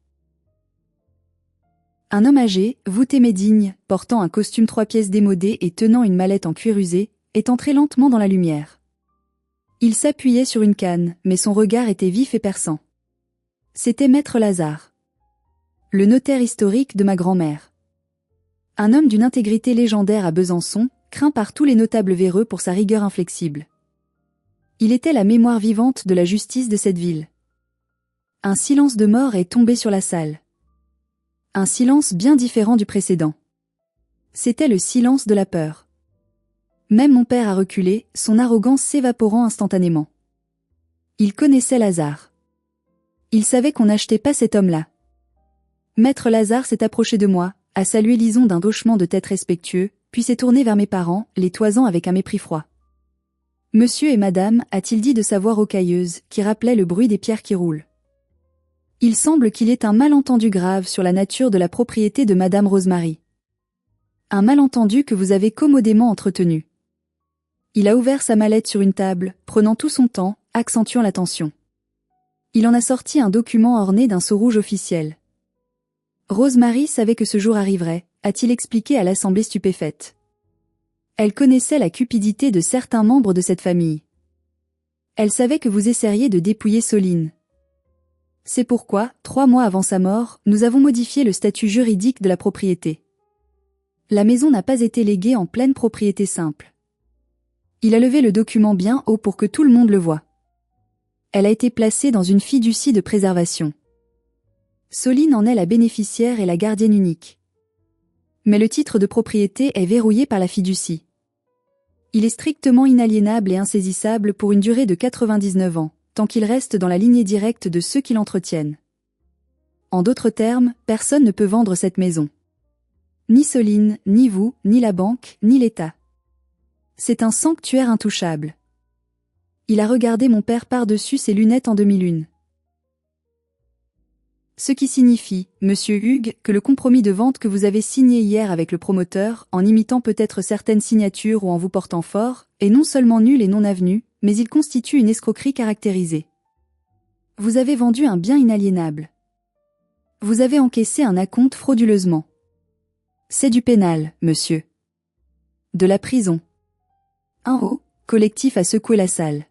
Un homme âgé, voûté mais digne, portant un costume 3 pièces démodé et tenant une mallette en cuir usé, est entré lentement dans la lumière. Il s'appuyait sur une canne, mais son regard était vif et perçant. C'était Maître Lazare. Le notaire historique de ma grand-mère. Un homme d'une intégrité légendaire à Besançon, craint par tous les notables véreux pour sa rigueur inflexible. Il était la mémoire vivante de la justice de cette ville. Un silence de mort est tombé sur la salle. Un silence bien différent du précédent. C'était le silence de la peur. Même mon père a reculé, son arrogance s'évaporant instantanément. Il connaissait Lazare. Il savait qu'on n'achetait pas cet homme-là. Maître Lazare s'est approché de moi, a salué Lison d'un hochement de tête respectueux, puis s'est tourné vers mes parents, les toisant avec un mépris froid. Monsieur et madame, a-t-il dit de sa voix rocailleuse, qui rappelait le bruit des pierres qui roulent. Il semble qu'il y ait un malentendu grave sur la nature de la propriété de madame Rosemary. Un malentendu que vous avez commodément entretenu. Il a ouvert sa mallette sur une table, prenant tout son temps, accentuant la tension. Il en a sorti un document orné d'un sceau rouge officiel. Rosemary savait que ce jour arriverait, a-t-il expliqué à l'assemblée stupéfaite. Elle connaissait la cupidité de certains membres de cette famille. Elle savait que vous essaieriez de dépouiller Soline. C'est pourquoi, 3 mois avant sa mort, nous avons modifié le statut juridique de la propriété. La maison n'a pas été léguée en pleine propriété simple. Il a levé le document bien haut pour que tout le monde le voie. Elle a été placée dans une fiducie de préservation. Soline en est la bénéficiaire et la gardienne unique. Mais le titre de propriété est verrouillé par la fiducie. Il est strictement inaliénable et insaisissable pour une durée de 99 ans, tant qu'il reste dans la lignée directe de ceux qui l'entretiennent. En d'autres termes, personne ne peut vendre cette maison. Ni Soline, ni vous, ni la banque, ni l'État. C'est un sanctuaire intouchable. Il a regardé mon père par-dessus ses lunettes en demi-lune. Ce qui signifie, monsieur Hugues, que le compromis de vente que vous avez signé hier avec le promoteur, en imitant peut-être certaines signatures ou en vous portant fort, est non seulement nul et non avenu, mais il constitue une escroquerie caractérisée. Vous avez vendu un bien inaliénable. Vous avez encaissé un acompte frauduleusement. C'est du pénal, monsieur. De la prison. Un haut collectif a secoué la salle.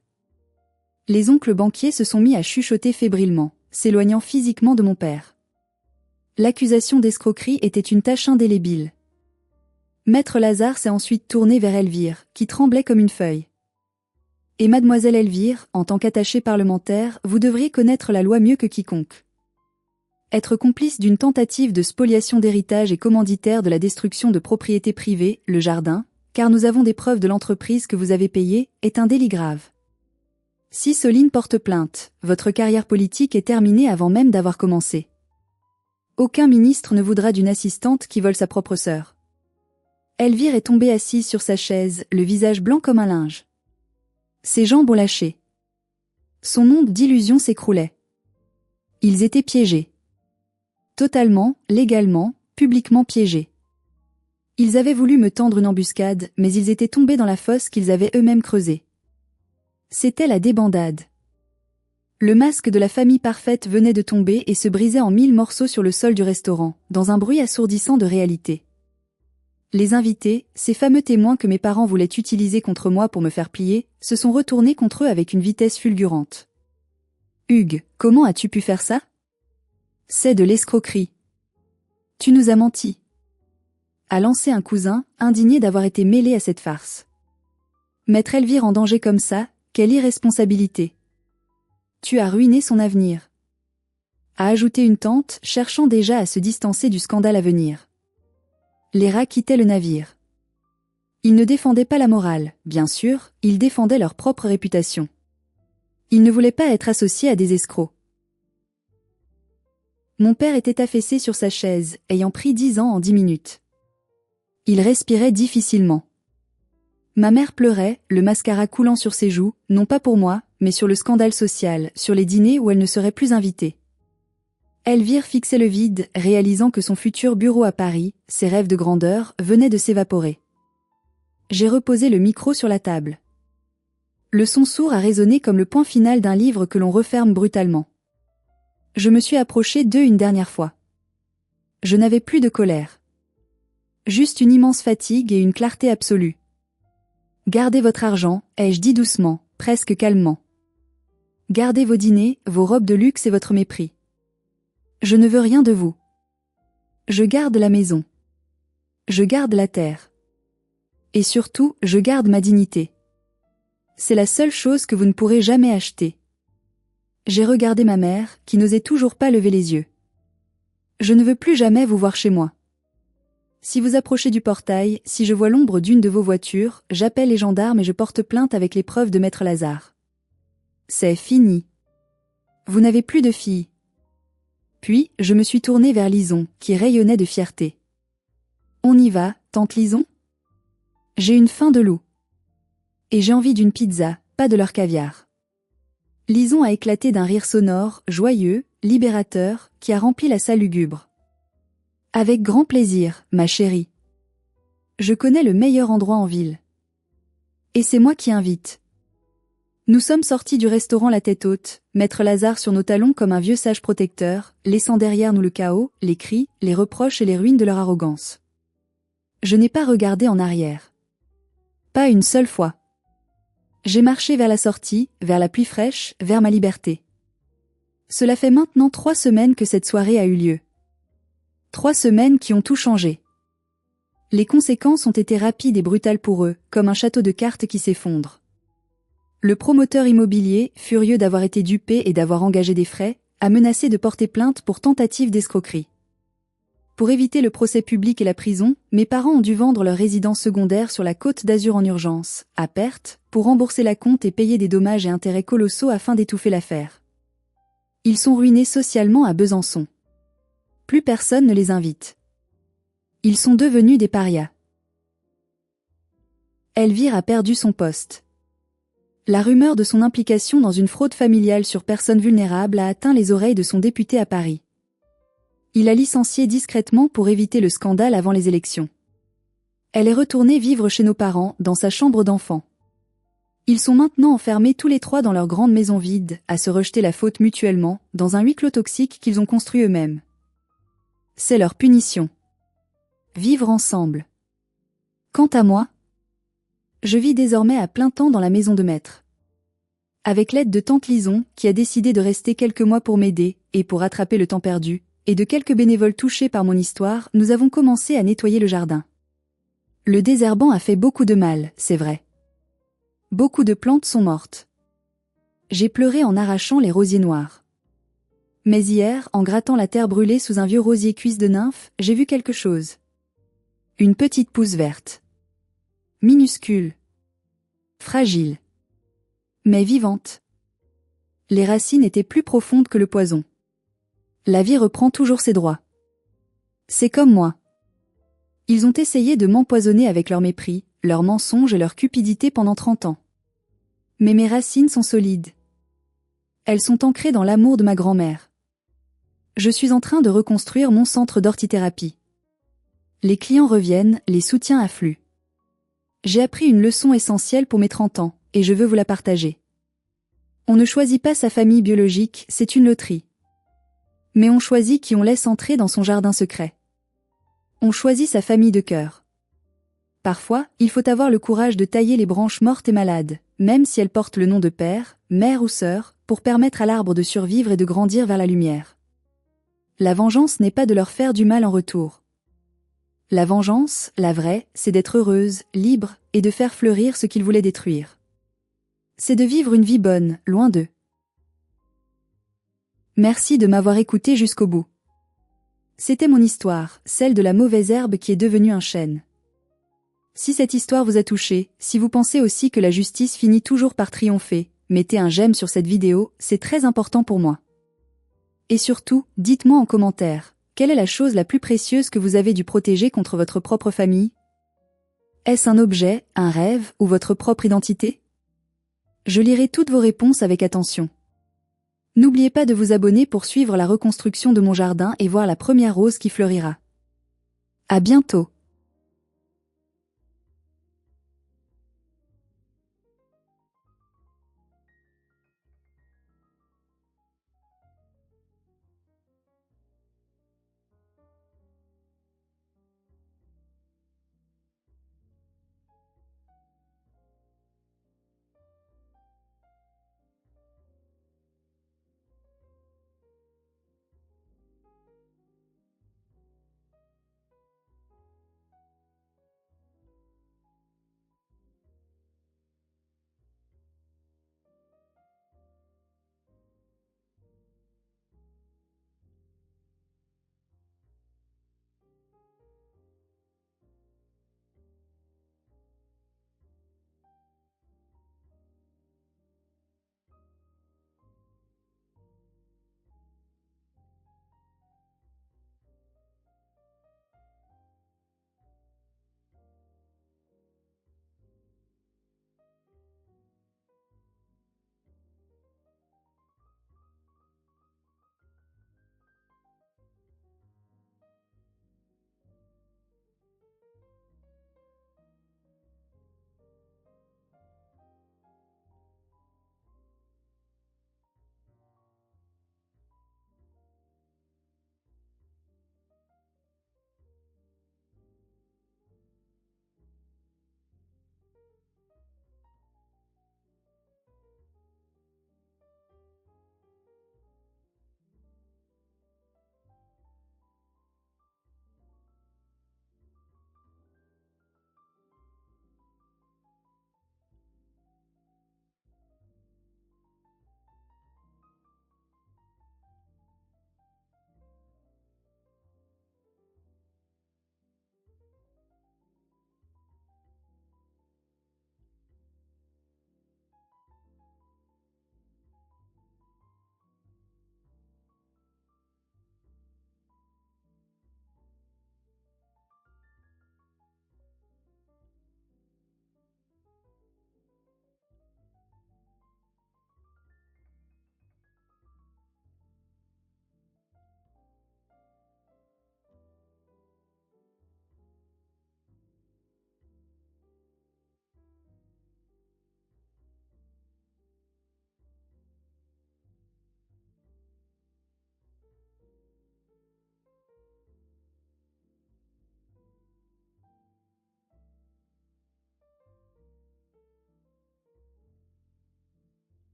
Les oncles banquiers se sont mis à chuchoter fébrilement, s'éloignant physiquement de mon père. L'accusation d'escroquerie était une tâche indélébile. Maître Lazare s'est ensuite tourné vers Elvire, qui tremblait comme une feuille. Et mademoiselle Elvire, en tant qu'attachée parlementaire, vous devriez connaître la loi mieux que quiconque. Être complice d'une tentative de spoliation d'héritage et commanditaire de la destruction de propriétés privées, le jardin, car nous avons des preuves de l'entreprise que vous avez payée, est un délit grave. Si Soline porte plainte, votre carrière politique est terminée avant même d'avoir commencé. Aucun ministre ne voudra d'une assistante qui vole sa propre sœur. Elvire est tombée assise sur sa chaise, le visage blanc comme un linge. Ses jambes ont lâché. Son onde d'illusion s'écroulait. Ils étaient piégés. Totalement, légalement, publiquement piégés. Ils avaient voulu me tendre une embuscade, mais ils étaient tombés dans la fosse qu'ils avaient eux-mêmes creusée. C'était la débandade. Le masque de la famille parfaite venait de tomber et se brisait en 1000 morceaux sur le sol du restaurant, dans un bruit assourdissant de réalité. Les invités, ces fameux témoins que mes parents voulaient utiliser contre moi pour me faire plier, se sont retournés contre eux avec une vitesse fulgurante. « Hugues, comment as-tu pu faire ça ? C'est de l'escroquerie. Tu nous as menti. » A lancé un cousin, indigné d'avoir été mêlé à cette farce. Mettre Elvire en danger comme ça, quelle irresponsabilité. Tu as ruiné son avenir. A ajouté une tante, cherchant déjà à se distancer du scandale à venir. Les rats quittaient le navire. Ils ne défendaient pas la morale, bien sûr, ils défendaient leur propre réputation. Ils ne voulaient pas être associés à des escrocs. Mon père était affaissé sur sa chaise, ayant pris 10 ans en 10 minutes. Il respirait difficilement. Ma mère pleurait, le mascara coulant sur ses joues, non pas pour moi, mais sur le scandale social, sur les dîners où elle ne serait plus invitée. Elvire fixait le vide, réalisant que son futur bureau à Paris, ses rêves de grandeur, venaient de s'évaporer. J'ai reposé le micro sur la table. Le son sourd a résonné comme le point final d'un livre que l'on referme brutalement. Je me suis approché d'eux une dernière fois. Je n'avais plus de colère. Juste une immense fatigue et une clarté absolue. Gardez votre argent, ai-je dit doucement, presque calmement. Gardez vos dîners, vos robes de luxe et votre mépris. Je ne veux rien de vous. Je garde la maison. Je garde la terre. Et surtout, je garde ma dignité. C'est la seule chose que vous ne pourrez jamais acheter. J'ai regardé ma mère, qui n'osait toujours pas lever les yeux. Je ne veux plus jamais vous voir chez moi. Si vous approchez du portail, si je vois l'ombre d'une de vos voitures, j'appelle les gendarmes et je porte plainte avec les preuves de maître Lazare. C'est fini. Vous n'avez plus de fille. Puis, je me suis tournée vers Lison, qui rayonnait de fierté. On y va, tante Lison? J'ai une faim de loup. Et j'ai envie d'une pizza, pas de leur caviar. Lison a éclaté d'un rire sonore, joyeux, libérateur, qui a rempli la salle lugubre. Avec grand plaisir, ma chérie. Je connais le meilleur endroit en ville. Et c'est moi qui invite. Nous sommes sortis du restaurant la tête haute, maître Lazare sur nos talons comme un vieux sage protecteur, laissant derrière nous le chaos, les cris, les reproches et les ruines de leur arrogance. Je n'ai pas regardé en arrière. Pas une seule fois. J'ai marché vers la sortie, vers la pluie fraîche, vers ma liberté. Cela fait maintenant 3 semaines que cette soirée a eu lieu. 3 semaines qui ont tout changé. Les conséquences ont été rapides et brutales pour eux, comme un château de cartes qui s'effondre. Le promoteur immobilier, furieux d'avoir été dupé et d'avoir engagé des frais, a menacé de porter plainte pour tentative d'escroquerie. Pour éviter le procès public et la prison, mes parents ont dû vendre leur résidence secondaire sur la Côte d'Azur en urgence, à perte, pour rembourser la compte et payer des dommages et intérêts colossaux afin d'étouffer l'affaire. Ils sont ruinés socialement à Besançon. Plus personne ne les invite. Ils sont devenus des parias. Elvire a perdu son poste. La rumeur de son implication dans une fraude familiale sur personnes vulnérables a atteint les oreilles de son député à Paris. Il a licencié discrètement pour éviter le scandale avant les élections. Elle est retournée vivre chez nos parents, dans sa chambre d'enfant. Ils sont maintenant enfermés tous les 3 dans leur grande maison vide, à se rejeter la faute mutuellement, dans un huis clos toxique qu'ils ont construit eux-mêmes. C'est leur punition. Vivre ensemble. Quant à moi, je vis désormais à plein temps dans la maison de maître. Avec l'aide de tante Lison, qui a décidé de rester quelques mois pour m'aider, et pour rattraper le temps perdu, et de quelques bénévoles touchés par mon histoire, nous avons commencé à nettoyer le jardin. Le désherbant a fait beaucoup de mal, c'est vrai. Beaucoup de plantes sont mortes. J'ai pleuré en arrachant les rosiers noirs. Mais hier, en grattant la terre brûlée sous un vieux rosier cuisse de nymphe, j'ai vu quelque chose. Une petite pousse verte. Minuscule. Fragile. Mais vivante. Les racines étaient plus profondes que le poison. La vie reprend toujours ses droits. C'est comme moi. Ils ont essayé de m'empoisonner avec leur mépris, leurs mensonges et leur cupidité pendant 30 ans. Mais mes racines sont solides. Elles sont ancrées dans l'amour de ma grand-mère. Je suis en train de reconstruire mon centre d'orthithérapie. Les clients reviennent, les soutiens affluent. J'ai appris une leçon essentielle pour mes 30 ans, et je veux vous la partager. On ne choisit pas sa famille biologique, c'est une loterie. Mais on choisit qui on laisse entrer dans son jardin secret. On choisit sa famille de cœur. Parfois, il faut avoir le courage de tailler les branches mortes et malades, même si elles portent le nom de père, mère ou sœur, pour permettre à l'arbre de survivre et de grandir vers la lumière. La vengeance n'est pas de leur faire du mal en retour. La vengeance, la vraie, c'est d'être heureuse, libre, et de faire fleurir ce qu'ils voulaient détruire. C'est de vivre une vie bonne, loin d'eux. Merci de m'avoir écouté jusqu'au bout. C'était mon histoire, celle de la mauvaise herbe qui est devenue un chêne. Si cette histoire vous a touché, si vous pensez aussi que la justice finit toujours par triompher, mettez un j'aime sur cette vidéo, c'est très important pour moi. Et surtout, dites-moi en commentaire, quelle est la chose la plus précieuse que vous avez dû protéger contre votre propre famille? Est-ce un objet, un rêve ou votre propre identité? Je lirai toutes vos réponses avec attention. N'oubliez pas de vous abonner pour suivre la reconstruction de mon jardin et voir la première rose qui fleurira. À bientôt.